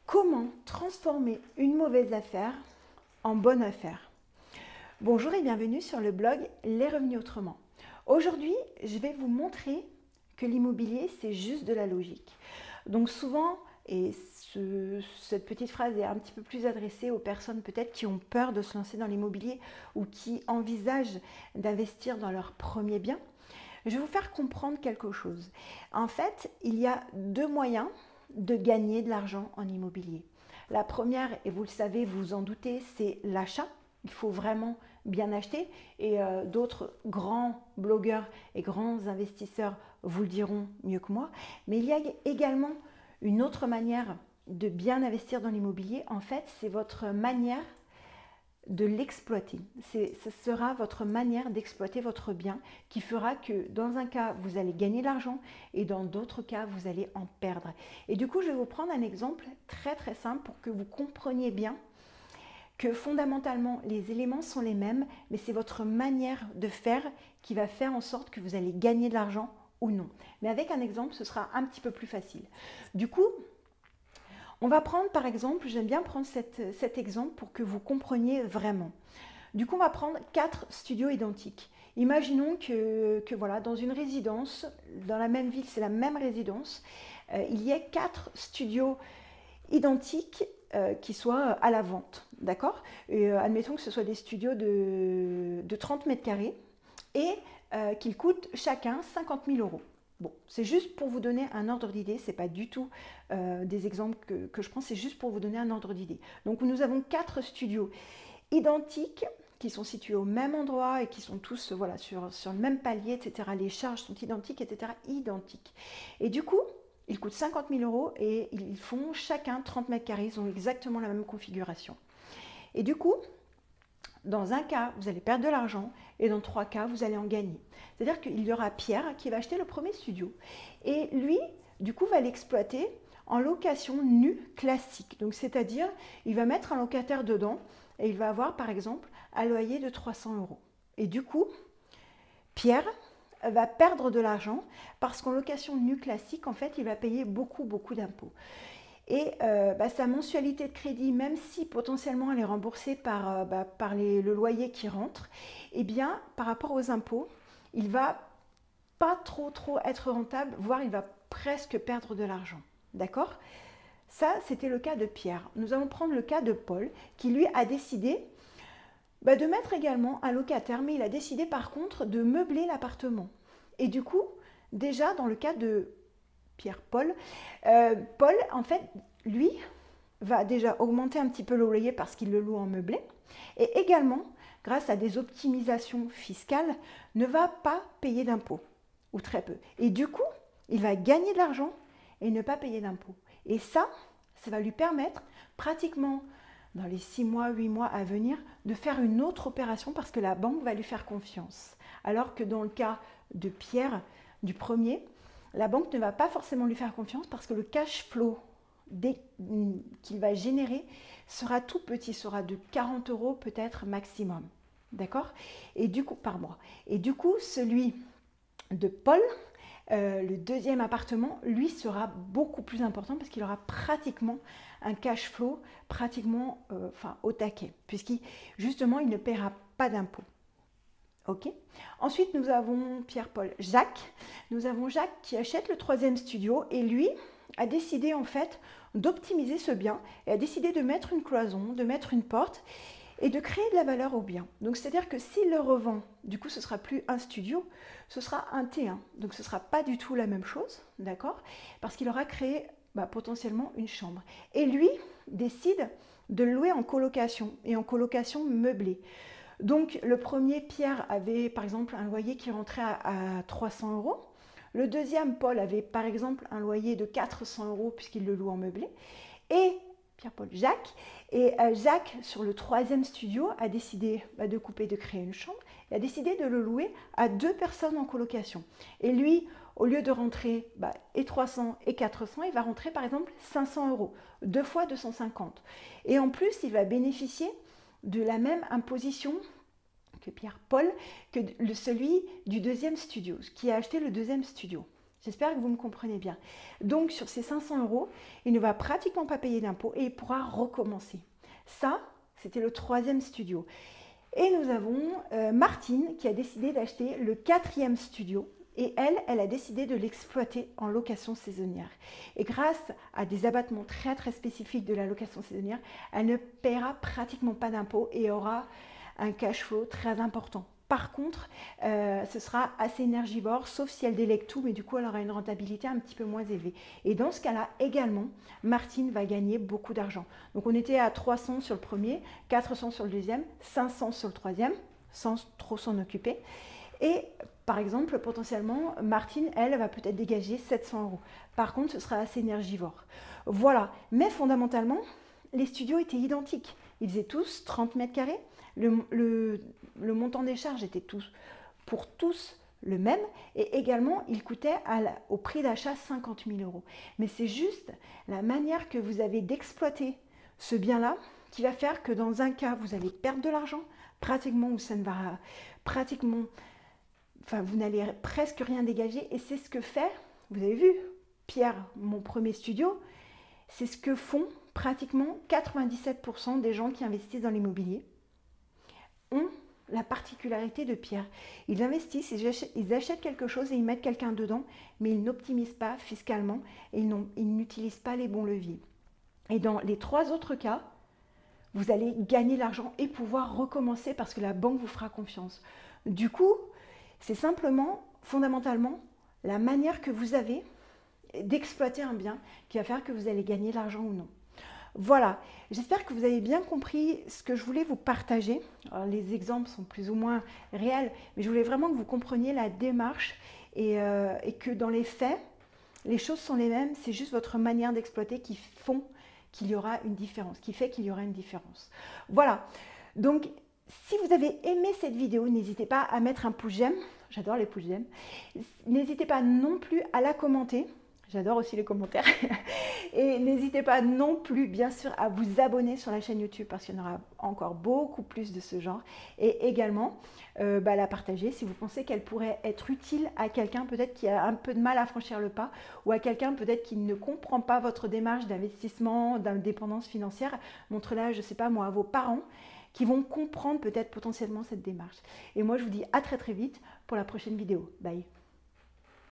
Comment transformer une mauvaise affaire en bonne affaire? Bonjour et bienvenue sur le blog Les Revenus Autrement. Aujourd'hui, je vais vous montrer que l'immobilier, c'est juste de la logique. Donc souvent, et cette petite phrase est un petit peu plus adressée aux personnes peut-être qui ont peur de se lancer dans l'immobilier ou qui envisagent d'investir dans leur premier bien, je vais vous faire comprendre quelque chose. En fait, il y a deux moyens de gagner de l'argent en immobilier. La première, et vous le savez, vous vous en doutez, c'est l'achat. Il faut vraiment bien acheter et d'autres grands blogueurs et grands investisseurs vous le diront mieux que moi. Mais il y a également une autre manière de bien investir dans l'immobilier. En fait, c'est votre manière de l'exploiter. Ce sera votre manière d'exploiter votre bien qui fera que dans un cas, vous allez gagner de l'argent et dans d'autres cas, vous allez en perdre. Et du coup, je vais vous prendre un exemple très simple pour que vous compreniez bien que fondamentalement, les éléments sont les mêmes, mais c'est votre manière de faire qui va faire en sorte que vous allez gagner de l'argent ou non. Mais avec un exemple, ce sera un petit peu plus facile. Du coup, on va prendre par exemple, j'aime bien prendre cet exemple pour que vous compreniez vraiment. Du coup, on va prendre 4 studios identiques. Imaginons que voilà, dans une résidence, dans la même ville, c'est la même résidence, il y ait 4 studios identiques qui soient à la vente. D'accord ? Admettons que ce soit des studios de 30 mètres carrés et qu'ils coûtent chacun 50 000 euros. Bon, c'est juste pour vous donner un ordre d'idée, ce n'est pas du tout des exemples que je prends, c'est juste pour vous donner un ordre d'idée. Donc nous avons 4 studios identiques qui sont situés au même endroit et qui sont tous voilà, sur le même palier, etc. Les charges sont identiques, etc. Identiques. Et du coup, ils coûtent 50 000 euros et ils font chacun 30 mètres carrés, ils ont exactement la même configuration. Et du coup, dans un cas, vous allez perdre de l'argent et dans 3 cas, vous allez en gagner. C'est-à-dire qu'il y aura Pierre qui va acheter le premier studio et lui, du coup, va l'exploiter en location nue classique. Donc, c'est-à-dire, il va mettre un locataire dedans et il va avoir, par exemple, un loyer de 300 euros. Et du coup, Pierre va perdre de l'argent parce qu'en location nue classique, en fait, il va payer beaucoup d'impôts. Et sa mensualité de crédit, même si potentiellement elle est remboursée par le loyer qui rentre, eh bien, par rapport aux impôts, il va pas trop être rentable, voire il va presque perdre de l'argent. D'accord ? Ça, c'était le cas de Pierre. Nous allons prendre le cas de Paul, qui lui a décidé de mettre également un locataire, mais il a décidé par contre de meubler l'appartement. Et du coup, déjà dans le cas de Pierre-Paul, Paul, en fait, lui, va déjà augmenter un petit peu le loyer parce qu'il le loue en meublé. Et également, grâce à des optimisations fiscales, ne va pas payer d'impôts, ou très peu. Et du coup, il va gagner de l'argent et ne pas payer d'impôts. Et ça va lui permettre pratiquement dans les 6 mois, 8 mois à venir, de faire une autre opération parce que la banque va lui faire confiance. Alors que dans le cas de Pierre, du premier, la banque ne va pas forcément lui faire confiance parce que le cash flow qu'il va générer sera tout petit, sera de 40 euros peut-être maximum. D'accord ? Et du coup, par mois. Et du coup, celui de Paul, le deuxième appartement, lui, sera beaucoup plus important parce qu'il aura pratiquement un cash flow pratiquement au taquet, puisqu'il justement, il ne paiera pas d'impôts. Ok. Ensuite, nous avons Pierre-Paul, Jacques. Nous avons Jacques qui achète le 3e studio et lui a décidé en fait d'optimiser ce bien et a décidé de mettre une cloison, de mettre une porte et de créer de la valeur au bien. Donc, c'est-à-dire que s'il le revend, du coup, ce ne sera plus un studio, ce sera un T1. Donc, ce ne sera pas du tout la même chose, d'accord ? Parce qu'il aura créé potentiellement une chambre. Et lui décide de le louer en colocation et en colocation meublée. Donc, le premier, Pierre, avait par exemple un loyer qui rentrait à 300 euros. Le deuxième, Paul, avait par exemple un loyer de 400 euros puisqu'il le loue en meublé. Et Pierre-Paul, Jacques. Et Jacques, sur le 3e studio, a décidé de couper, de créer une chambre et a décidé de le louer à 2 personnes en colocation. Et lui, au lieu de rentrer et 300 et 400, il va rentrer par exemple 500 euros, 2 fois 250. Et en plus, il va bénéficier de la même imposition que Pierre-Paul, que celui du 2e studio, qui a acheté le 2e studio. J'espère que vous me comprenez bien. Donc sur ces 500 €, il ne va pratiquement pas payer d'impôts et il pourra recommencer. Ça, c'était le 3e studio. Et nous avons Martine qui a décidé d'acheter le 4e studio. Et elle a décidé de l'exploiter en location saisonnière. Et grâce à des abattements très très spécifiques de la location saisonnière, elle ne paiera pratiquement pas d'impôts et aura un cash flow très important. Par contre, ce sera assez énergivore, sauf si elle délègue tout, mais du coup, elle aura une rentabilité un petit peu moins élevée. Et dans ce cas-là, également, Martine va gagner beaucoup d'argent. Donc, on était à 300 sur le premier, 400 sur le deuxième, 500 sur le troisième, sans trop s'en occuper. Et par exemple, potentiellement, Martine, elle, va peut-être dégager 700 €. Par contre, ce sera assez énergivore. Voilà. Mais fondamentalement, les studios étaient identiques. Ils faisaient tous 30 mètres carrés. Le montant des charges était pour tous le même. Et également, il coûtait au prix d'achat 50 000 €. Mais c'est juste la manière que vous avez d'exploiter ce bien-là qui va faire que dans un cas, vous allez perdre de l'argent, pratiquement, ou ça ne va pratiquement... Enfin, vous n'allez presque rien dégager et c'est ce que fait, vous avez vu, Pierre, mon premier studio, c'est ce que font pratiquement 97% des gens qui investissent dans l'immobilier, ont la particularité de Pierre. Ils investissent, ils achètent quelque chose et ils mettent quelqu'un dedans, mais ils n'optimisent pas fiscalement et ils n'utilisent pas les bons leviers. Et dans les 3 autres cas, vous allez gagner l'argent et pouvoir recommencer parce que la banque vous fera confiance. Du coup, c'est simplement, fondamentalement, la manière que vous avez d'exploiter un bien qui va faire que vous allez gagner l'argent ou non. Voilà, j'espère que vous avez bien compris ce que je voulais vous partager. Alors, les exemples sont plus ou moins réels, mais je voulais vraiment que vous compreniez la démarche et que dans les faits, les choses sont les mêmes, c'est juste votre manière d'exploiter qui font qu'il y aura une différence, qui fait qu'il y aura une différence. Voilà, donc si vous avez aimé cette vidéo, n'hésitez pas à mettre un pouce j'aime. J'adore les pouces j'aime. N'hésitez pas non plus à la commenter. J'adore aussi les commentaires. Et n'hésitez pas non plus, bien sûr, à vous abonner sur la chaîne YouTube parce qu'il y en aura encore beaucoup plus de ce genre. Et également, la partager si vous pensez qu'elle pourrait être utile à quelqu'un peut-être qui a un peu de mal à franchir le pas ou à quelqu'un peut-être qui ne comprend pas votre démarche d'investissement, d'indépendance financière. Montrez-la, je ne sais pas moi, à vos parents qui vont comprendre peut-être potentiellement cette démarche. Et moi, je vous dis à très très vite pour la prochaine vidéo. Bye!